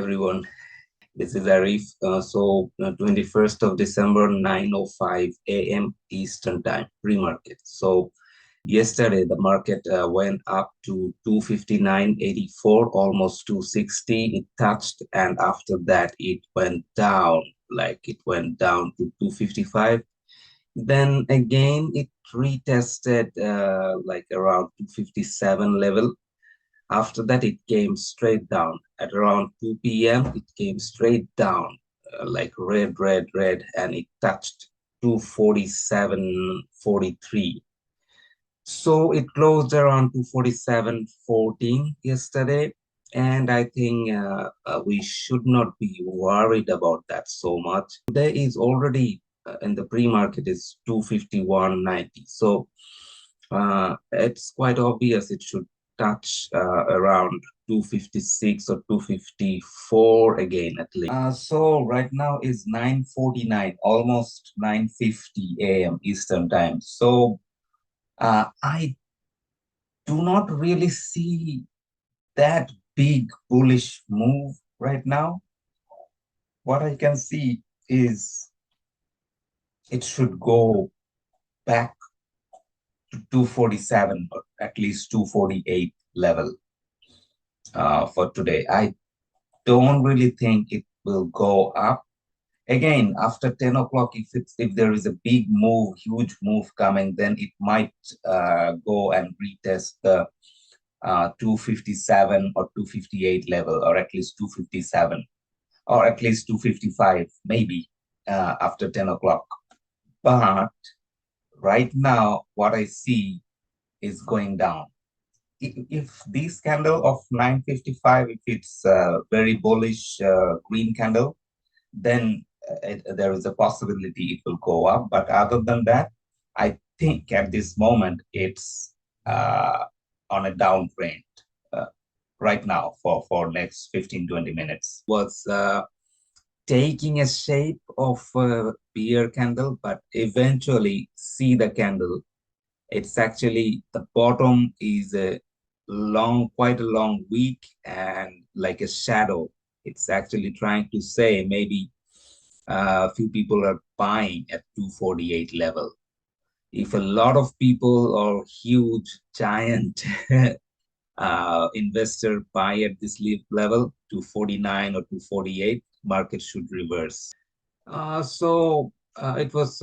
everyone. This is Arif. 21st of December, 9:05 a.m. Eastern Time, pre-market. So, yesterday the market went up to 259.84, almost 260. It touched, and after that, it went down, it went down to 255. Then again, it retested around 257 level. After that, it came straight down. At around 2 p.m., it came straight down, like red, red, red, and it touched 247.43. So it closed around 247.14 yesterday. And I think we should not be worried about that so much. There is already in the pre-market is 251.90. So it's quite obvious it should touch around 256 or 254 again at least. So right now is 9:49, almost 9:50 a.m. Eastern time. So I do not really see that big bullish move right now. What I can see is it should go back to 247 or at least 248 level for today. I don't really think it will go up. Again, after 10 o'clock, if there is a big move, huge move coming, then it might go and retest the 257 or 258 level, or at least 257, or at least 255, maybe after 10 o'clock. But right now, what I see is going down. If this candle of 955, if it's a very bullish green candle, then there is a possibility it will go up. But other than that, I think at this moment it's on a downtrend right now for next 15-20 minutes. Was taking a shape of a bear candle, but eventually see the candle. It's actually the bottom is a quite a long wick and like a shadow. It's actually trying to say maybe a few people are buying at 248 level. If a lot of people or huge giant investor buy at this level, 249 or 248, market should reverse. It was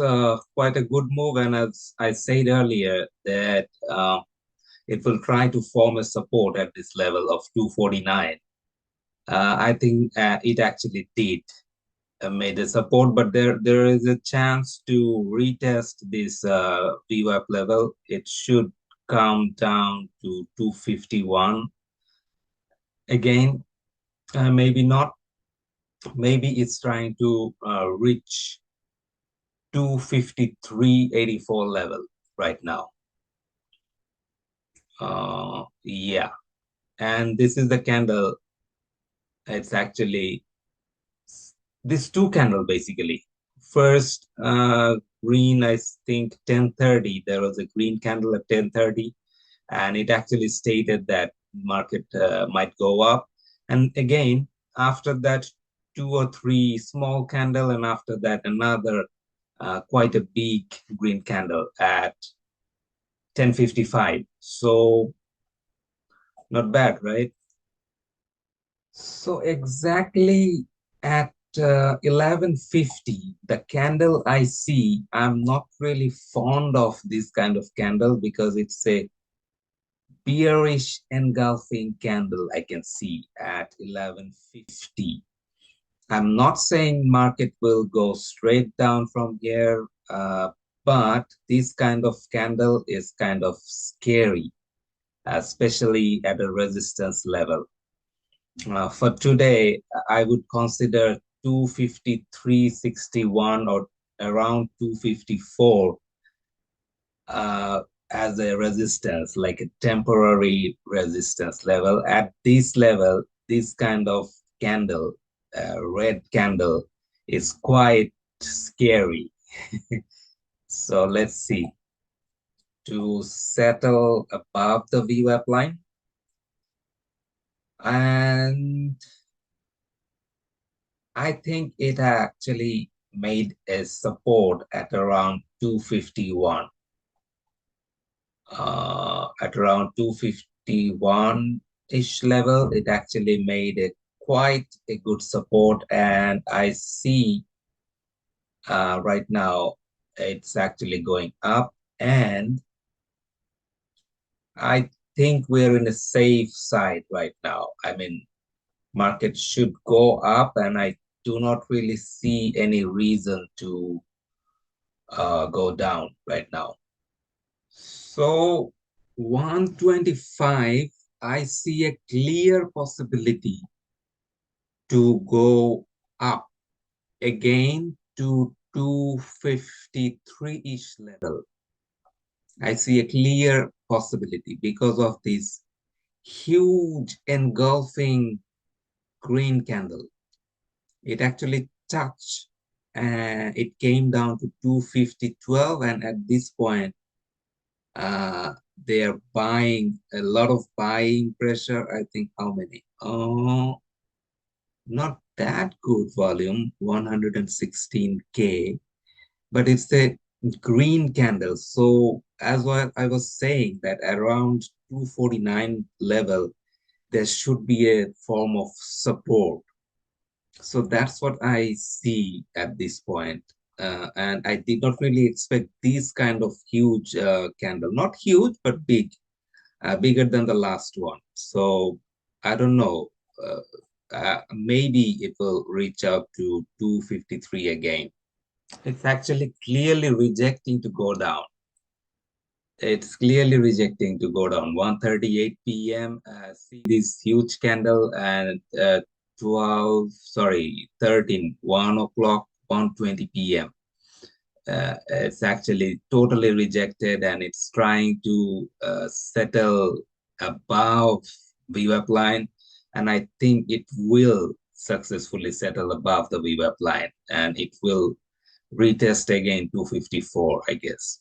quite a good move, and as I said earlier, that it will try to form a support at this level of 249. I think it actually did made a support, but there is a chance to retest this VWAP level. It should come down to 251 again. Maybe not. Maybe it's trying to reach 253.84 level right now. Yeah, and this is the candle. It's actually these two candle basically. First, green, I think 10:30. There was a green candle at 10:30, and it actually stated that market might go up. And again, after that, two or three small candle, and after that, another quite a big green candle at 10:55. So not bad, right? So exactly at 11:50, the candle I see, I'm not really fond of this kind of candle because it's a bearish engulfing candle I can see at 11:50. I'm not saying market will go straight down from here, but this kind of candle is kind of scary, especially at a resistance level. For today, I would consider 253.61 or around 254 as a resistance, like a temporary resistance level. At this level, this kind of candle, red candle, is quite scary. So let's see. To settle above the VWAP line. And I think it actually made a support at around 251. At around 251-ish level, it actually made it quite a good support. And I see right now it's actually going up. And I think we're in a safe side right now. I mean, market should go up, and I do not really see any reason to go down right now. So 125, I see a clear possibility to go up again to 253-ish level. I see a clear possibility because of this huge engulfing green candle. It actually touched and it came down to 250.12, and at this point they are buying a lot of buying pressure. I think how many? Oh, not that good volume, 116K, but it's a green candle. So as what I was saying that around 249 level, there should be a form of support. So that's what I see at this point. And I did not really expect this kind of huge candle. Not huge, but big, bigger than the last one. So I don't know. Maybe it will reach out to 253 again. It's actually clearly rejecting to go down. It's clearly rejecting to go down. 1:38 p.m. See this huge candle, and 1 o'clock, 1:20 p.m. It's actually totally rejected, and it's trying to settle above VWAP line. And I think it will successfully settle above the VWAP line, and it will retest again 254, I guess.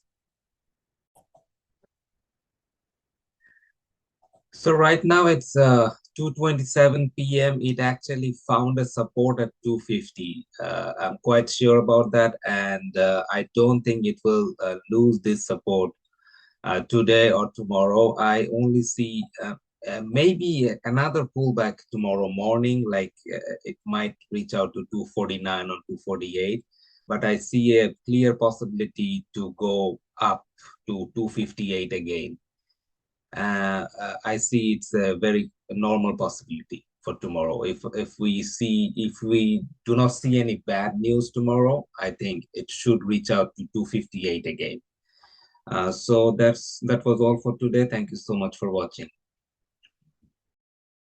So right now it's 2:27 p.m. It actually found a support at 250. I'm quite sure about that, and I don't think it will lose this support today or tomorrow. I only see maybe another pullback tomorrow morning, like it might reach out to 249 or 248, but I see a clear possibility to go up to 258 again. I see it's a very normal possibility for tomorrow. If we do not see any bad news tomorrow, I think it should reach out to 258 again. So that was all for today. Thank you so much for watching.